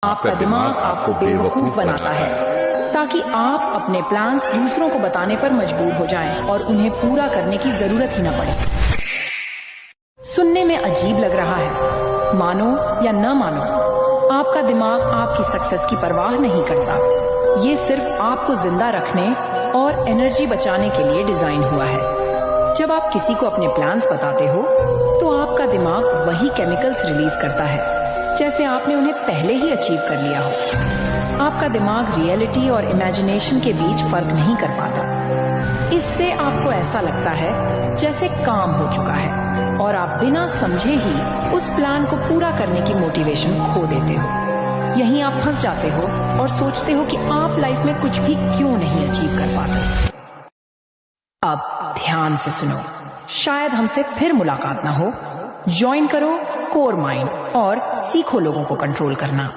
आपका दिमाग आपको बेवकूफ बनाता है ताकि आप अपने प्लान्स दूसरों को बताने पर मजबूर हो जाएं और उन्हें पूरा करने की जरूरत ही न पड़े। सुनने में अजीब लग रहा है, मानो या न मानो, आपका दिमाग आपकी सक्सेस की परवाह नहीं करता। ये सिर्फ आपको जिंदा रखने और एनर्जी बचाने के लिए डिजाइन हुआ है। जब आप किसी को अपने प्लान्स बताते हो तो आपका दिमाग वही केमिकल्स रिलीज करता है जैसे आपने उन्हें पहले ही अचीव कर लिया हो। आपका दिमाग रियलिटी और इमेजिनेशन के बीच फर्क नहीं कर पाता। इससे आपको ऐसा लगता है जैसे काम हो चुका है और आप बिना समझे ही उस प्लान को पूरा करने की मोटिवेशन खो देते हो। यहीं आप फंस जाते हो और सोचते हो कि आप लाइफ में कुछ भी क्यों नहीं अचीव कर पाते। अब ध्यान से सुनो, शायद हमसे फिर मुलाकात ना हो। ज्वाइन करो कोर माइंड और सीखो लोगों को कंट्रोल करना।